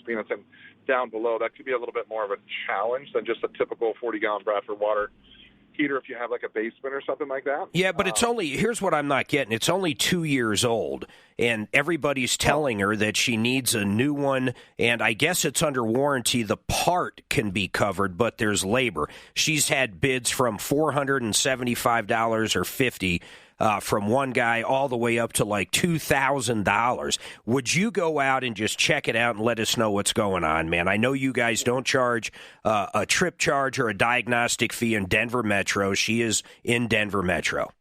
peanuts and down below, that could be a little bit more of a challenge than just a typical 40-gallon Bradford water heater if you have like a basement or something like that. Yeah, but it's only, here's what I'm not getting. It's only 2 years old, and everybody's telling her that she needs a new one, and I guess it's under warranty. The part can be covered, but there's labor. She's had bids from $475 or $50 from one guy all the way up to like $2,000. Would you go out and just check it out and let us know what's going on, man? I know you guys don't charge a trip charge or a diagnostic fee in Denver Metro. She is in Denver Metro.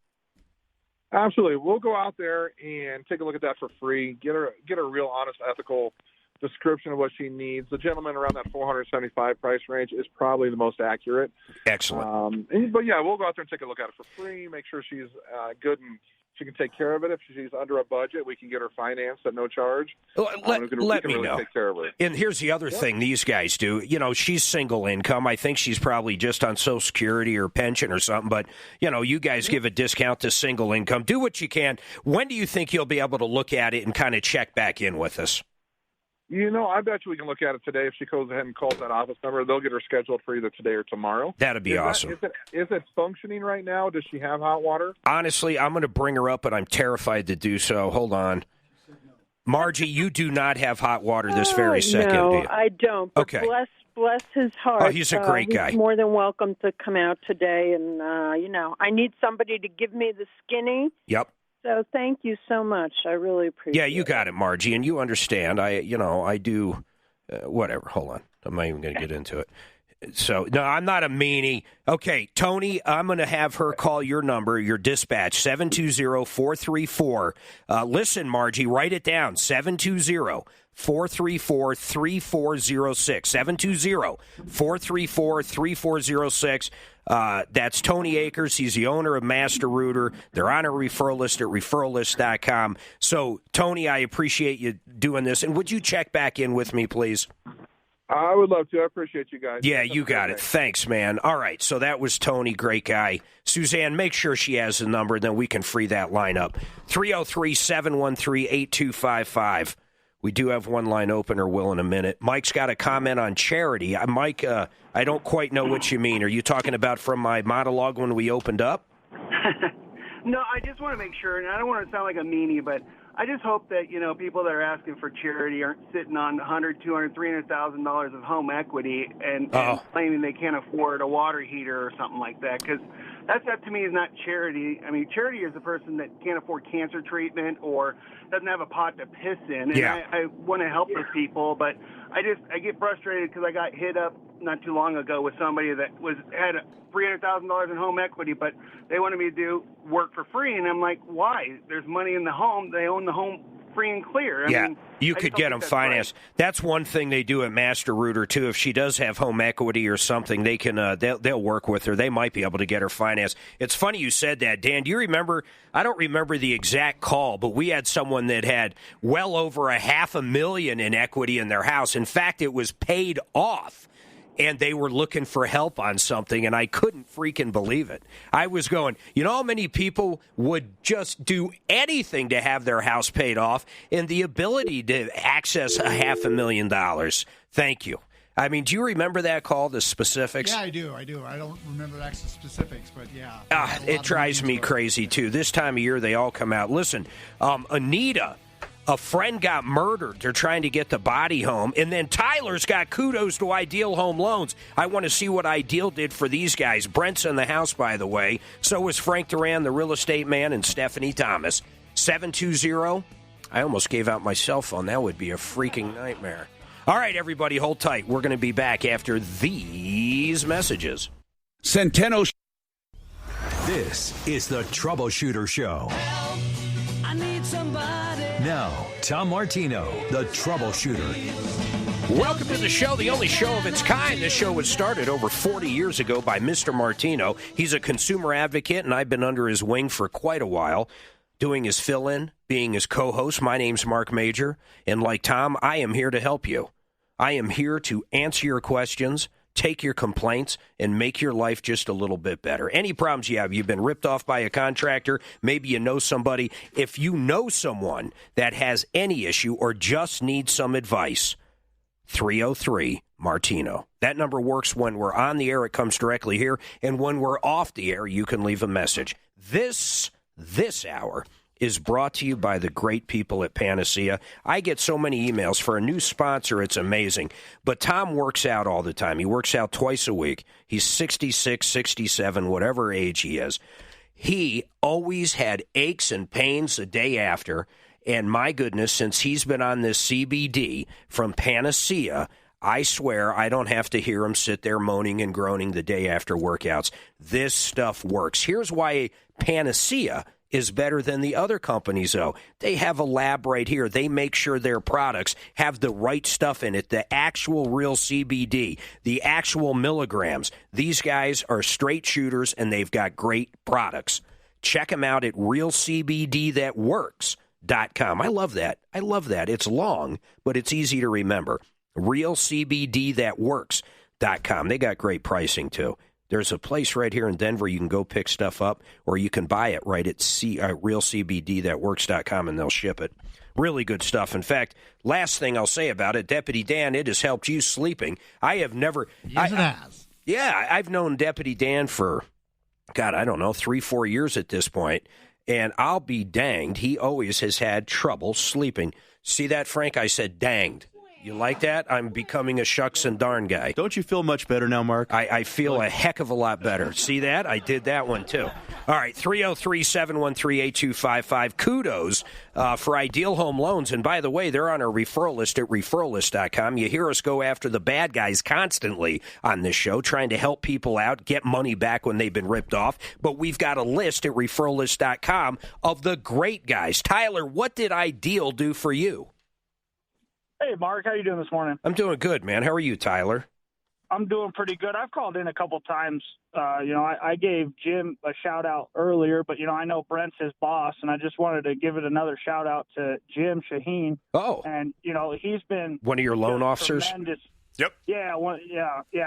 Absolutely. We'll go out there and take a look at that for free, get her a real honest, ethical description of what she needs. The gentleman around that $475 price range is probably the most accurate. Excellent. But yeah, we'll go out there and take a look at it for free, make sure she's good and she can take care of it. If she's under a budget, we can get her financed at no charge. Let me really know. Take care of her. And here's the other thing these guys do. You know, she's single income. I think she's probably just on Social Security or pension or something. But, you know, you guys give a discount to single income. Do what you can. When do you think you'll be able to look at it and kind of check back in with us? You know, I bet you we can look at it today. If she goes ahead and calls that office number, they'll get her scheduled for either today or tomorrow. That'd be awesome. Is it functioning right now? Does she have hot water? Honestly, I'm going to bring her up, but I'm terrified to do so. Hold on. Margie, you do not have hot water this very second, no, do you? I don't. But okay. Bless his heart. Oh, he's a great guy. He's more than welcome to come out today. And, you know, I need somebody to give me the skinny. Yep. So thank you so much. I really appreciate it. Yeah, you got it, Margie, and you understand. I do, whatever. Hold on. I'm not even going to get into it. So, no, I'm not a meanie. Okay, Tony, I'm going to have her call your number, your dispatch, 720-434. Listen, Margie, write it down, 720-434-3406, 720-434-3406. That's Tony Akers. He's the owner of Master Rooter. They're on a referral list at referrallist.com. So, Tony, I appreciate you doing this. And would you check back in with me, please? I would love to. I appreciate you guys. Yeah, you got it. Thanks, man. All right, so that was Tony. Great guy. Suzanne, make sure she has the number, then we can free that line up. 303-713-8255. We do have one line opener, Will, in a minute. Mike's got a comment on charity. Mike, I don't quite know what you mean. Are you talking about from my monologue when we opened up? No, I just want to make sure, and I don't want to sound like a meanie, but I just hope that, you know, people that are asking for charity aren't sitting on $100,000, $200,000, $300,000 of home equity and claiming they can't afford a water heater or something like that, because that to me is not charity. I mean, charity is a person that can't afford cancer treatment or doesn't have a pot to piss in. And yeah. I want to help those people, but I get frustrated because I got hit up not too long ago with somebody that had $300,000 in home equity, but they wanted me to do work for free, and I'm like, why? There's money in the home. They own the home free and clear. I mean, you could get them financed. Right. That's one thing they do at Master Rooter too. If she does have home equity or something, they can they'll work with her. They might be able to get her financed. It's funny you said that, Dan. Do you remember? I don't remember the exact call, but we had someone that had well over $500,000 in equity in their house. In fact, it was paid off. And they were looking for help on something, and I couldn't freaking believe it. I was going, you know how many people would just do anything to have their house paid off, and the ability to access $500,000. Thank you. I mean, do you remember that call, the specifics? Yeah, I do. I don't remember the actual specifics, but yeah. It drives me crazy, too. This time of year, they all come out. Listen, Anita, a friend got murdered. They're trying to get the body home. And then Tyler's got kudos to Ideal Home Loans. I want to see what Ideal did for these guys. Brent's in the house, by the way. So is Frank Duran, the real estate man, and Stephanie Thomas. 720. I almost gave out my cell phone. That would be a freaking nightmare. All right, everybody, hold tight. We're going to be back after these messages. Centeno. This is the Troubleshooter Show. Help, I need somebody. Now, Tom Martino, the Troubleshooter. Welcome to the show, the only show of its kind. This show was started over 40 years ago by Mr. Martino. He's a consumer advocate, and I've been under his wing for quite a while, doing his fill-in, being his co-host. My name's Mark Major, and like Tom, I am here to help you. I am here to answer your questions, take your complaints, and make your life just a little bit better. Any problems you have, you've been ripped off by a contractor, maybe you know somebody. If you know someone that has any issue or just needs some advice, 303-MARTINO. That number works when we're on the air. It comes directly here. And when we're off the air, you can leave a message. This hour is brought to you by the great people at Panacea. I get so many emails. For a new sponsor, it's amazing. But Tom works out all the time. He works out twice a week. He's 66, 67, whatever age he is. He always had aches and pains the day after. And my goodness, since he's been on this CBD from Panacea, I swear I don't have to hear him sit there moaning and groaning the day after workouts. This stuff works. Here's why Panacea is better than the other companies, though. They have a lab right here. They make sure their products have the right stuff in it, the actual real CBD, the actual milligrams. These guys are straight shooters, and they've got great products. Check them out at realcbdthatworks.com. I love that. It's long, but it's easy to remember. realcbdthatworks.com. They got great pricing, too. There's a place right here in Denver you can go pick stuff up, or you can buy it right at realcbdthatworks.com, and they'll ship it. Really good stuff. In fact, last thing I'll say about it, Deputy Dan, it has helped you sleeping. I have never... Yes, it has. Yeah, I've known Deputy Dan for, God, I don't know, 3-4 years at this point. And I'll be danged, he always has had trouble sleeping. See that, Frank? I said danged. You like that? I'm becoming a shucks and darn guy. Don't you feel much better now, Mark? I feel a heck of a lot better. See that? I did that one, too. All right, 303-713-8255. Kudos for Ideal Home Loans. And by the way, they're on our referral list at referrallist.com. You hear us go after the bad guys constantly on this show, trying to help people out, get money back when they've been ripped off. But we've got a list at referrallist.com of the great guys. Tyler, what did Ideal do for you? Hey, Mark, how you doing this morning? I'm doing good, man. How are you, Tyler? I'm doing pretty good. I've called in a couple times. I gave Jim a shout-out earlier, but, I know Brent's his boss, and I just wanted to give it another shout-out to Jim Shaheen. Oh. And, he's been... one of your loan officers? Tremendous. Yep. Yeah.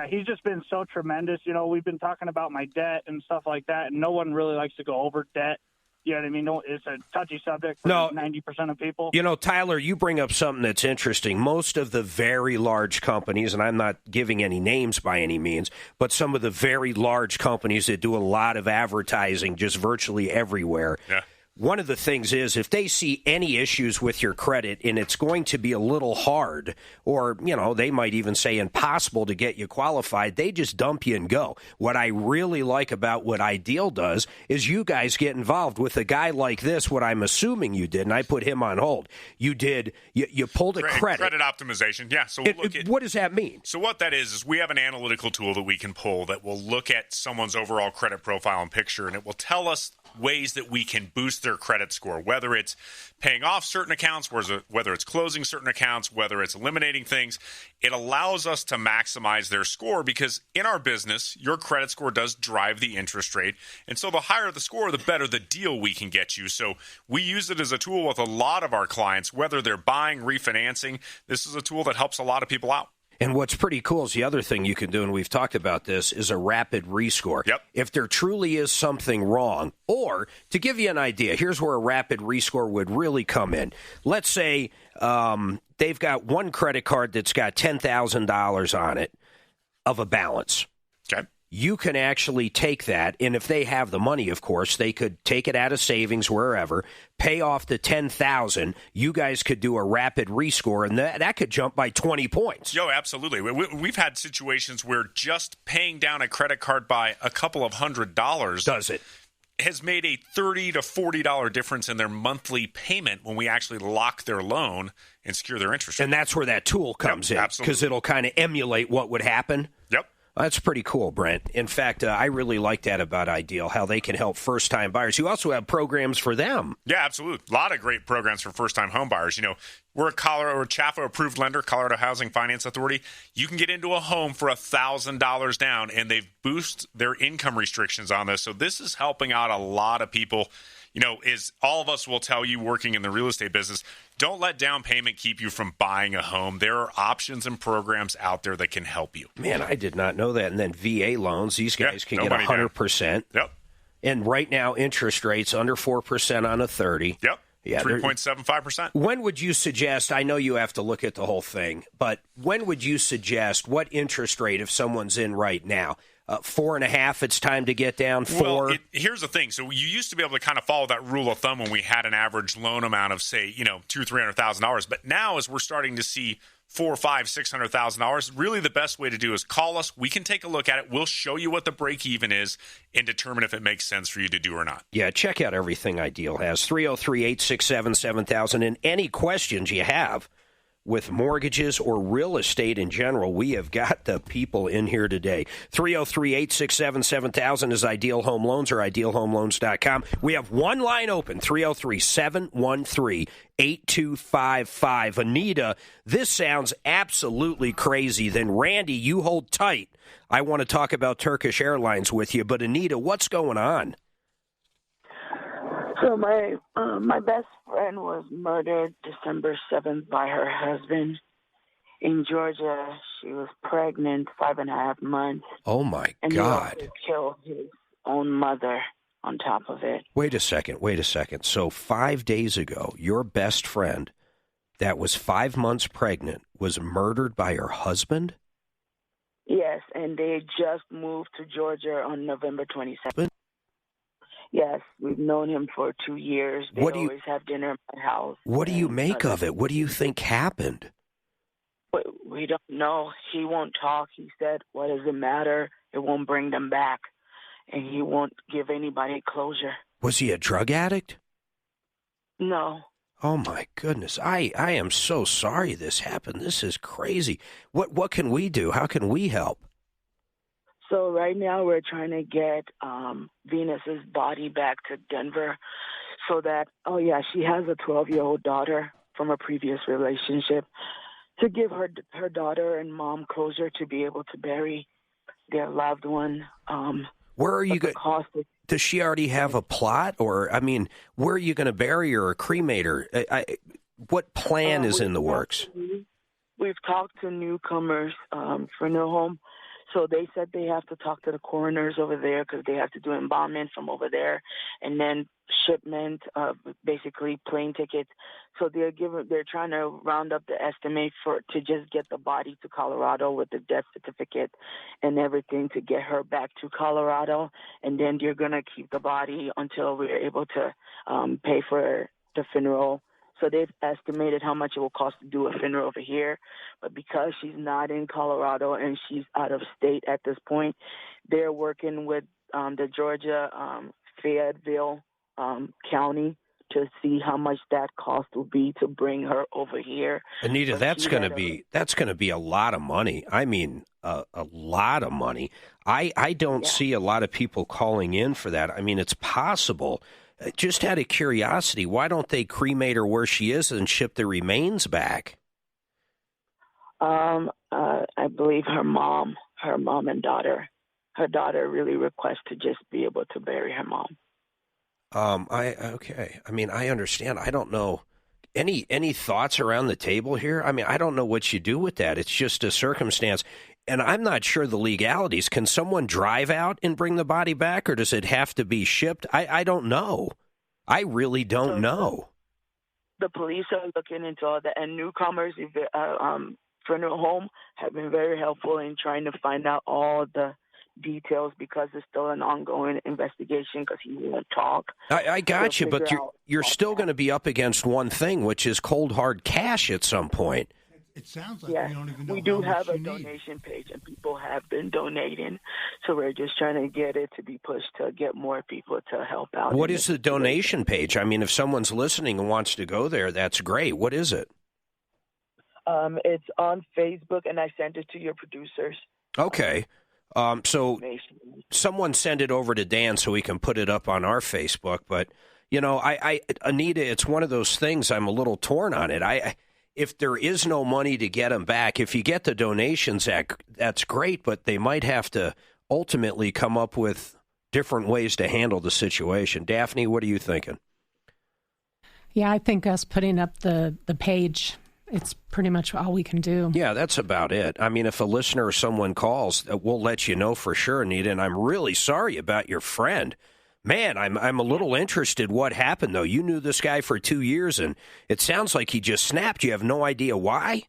He's just been so tremendous. We've been talking about my debt and stuff like that, and no one really likes to go over debt. You know what I mean? No, it's a touchy subject for 90% of people. Tyler, you bring up something that's interesting. Most of the very large companies, and I'm not giving any names by any means, but some of the very large companies that do a lot of advertising just virtually everywhere. Yeah. One of the things is if they see any issues with your credit and it's going to be a little hard or, they might even say impossible to get you qualified, they just dump you and go. What I really like about what Ideal does is you guys get involved with a guy like this, what I'm assuming you did, and I put him on hold. You did, you pulled a credit. Credit optimization, yeah. So what does that mean? So what that is we have an analytical tool that we can pull that will look at someone's overall credit profile and picture, and it will tell us ways that we can boost their credit score, whether it's paying off certain accounts, whether it's closing certain accounts, whether it's eliminating things. It allows us to maximize their score because in our business, your credit score does drive the interest rate. And so the higher the score, the better the deal we can get you. So we use it as a tool with a lot of our clients, whether they're buying, refinancing. This is a tool that helps a lot of people out. And what's pretty cool is the other thing you can do, and we've talked about this, is a rapid rescore. Yep. If there truly is something wrong, or to give you an idea, here's where a rapid rescore would really come in. Let's say they've got one credit card that's got $10,000 on it of a balance. Okay. You can actually take that, and if they have the money, of course, they could take it out of savings wherever, pay off the $10,000. You guys could do a rapid rescore, and that could jump by 20 points. Yo, absolutely. We've had situations where just paying down a credit card by a couple of $100 does it has made a $30 to $40 difference in their monthly payment when we actually lock their loan and secure their interest rate. And that's where that tool comes in, because it'll kind of emulate what would happen. Yep. That's pretty cool, Brent. In fact, I really like that about Ideal, how they can help first-time buyers. You also have programs for them. Yeah, absolutely. A lot of great programs for first-time home buyers. We're a CHAFA-approved lender, Colorado Housing Finance Authority. You can get into a home for $1,000 down, and they've boosted their income restrictions on this. So this is helping out a lot of people. Is all of us will tell you working in the real estate business, don't let down payment keep you from buying a home. There are options and programs out there that can help you. Man, I did not know that. And then VA loans, these guys can get 100%. Yep. And right now, interest rates under 4% on a 30. Yep. Yeah, 3.75%. When would you suggest, I know you have to look at the whole thing, but when would you suggest, what interest rate if someone's in right now? 4.5, it's time to get down 4? Well, here's the thing. So you used to be able to kind of follow that rule of thumb when we had an average loan amount of, say, $200,000, $300,000. But now as we're starting to see $400,000, $500,000, $600,000, really the best way to do is call us. We can take a look at it. We'll show you what the break even is and determine if it makes sense for you to do or not. Yeah, check out everything Ideal has. 303-867-7000. And any questions you have with mortgages or real estate in general, we have got the people in here today. 303-867-7000 is Ideal Home Loans or idealhomeloans.com. We have one line open, 303-713-8255. Anita, this sounds absolutely crazy. Then, Randy, you hold tight. I want to talk about Turkish Airlines with you. But, Anita, what's going on? So my best friend was murdered December 7th by her husband in Georgia. She was pregnant 5.5 months. Oh, my and God. And he killed his own mother on top of it. Wait a second. So 5 days ago, your best friend that was 5 months pregnant was murdered by her husband? Yes, and they just moved to Georgia on November 27th. Yes, we've known him for 2 years. They always have dinner at my house. What do you make of it? What do you think happened? We don't know. He won't talk. He said, what does it matter? It won't bring them back. And he won't give anybody closure. Was he a drug addict? No. Oh, my goodness. I am so sorry this happened. This is crazy. What can we do? How can we help? So right now we're trying to get Venus's body back to Denver so that, she has a 12-year-old daughter from a previous relationship, to give her daughter and mom closure to be able to bury their loved one. Where are you going? Does she already have a plot? Or, where are you going to bury her or cremate her? What plan is in the works? We've talked to newcomers for new home. So they said they have to talk to the coroners over there because they have to do embalmment from over there, and then shipment of basically plane tickets. So they're trying to round up the estimate to just get the body to Colorado with the death certificate and everything to get her back to Colorado, and then they're gonna keep the body until we're able to pay for the funeral. So they've estimated how much it will cost to do a funeral over here. But because she's not in Colorado and she's out of state at this point, they're working with the Georgia Fayetteville County to see how much that cost will be to bring her over here. Anita, that's going to be a lot of money. I mean, a lot of money. I don't see a lot of people calling in for that. I mean, it's possible. Just out of curiosity, why don't they cremate her where she is and ship the remains back? I believe her mom and daughter. Her daughter really requests to just be able to bury her mom. Okay. I mean, I understand. I don't know. Any thoughts around the table here? I mean, I don't know what you do with that. It's just a circumstance. And I'm not sure the legalities. Can someone drive out and bring the body back, or does it have to be shipped? I don't know. I really don't know. The police are looking into all that, and newcomers, funeral home, have been very helpful in trying to find out all the details because it's still an ongoing investigation because he won't talk. I got you, but you're still going to be up against one thing, which is cold, hard cash at some point. It sounds like we don't even know. We do have a donation page, and people have been donating. So we're just trying to get it to be pushed to get more people to help out. What is the donation page? I mean, if someone's listening and wants to go there, that's great. What is it? It's on Facebook, and I sent it to your producers. Okay. So someone send it over to Dan so we can put it up on our Facebook. But, Anita, it's one of those things I'm a little torn on it. If there is no money to get them back, if you get the donations, that's great, but they might have to ultimately come up with different ways to handle the situation. Daphne, what are you thinking? Yeah, I think us putting up the page, it's pretty much all we can do. Yeah, that's about it. I mean, if a listener or someone calls, we'll let you know for sure, Anita, and I'm really sorry about your friend. Man, I'm a little interested what happened, though. You knew this guy for 2 years, and it sounds like he just snapped. You have no idea why?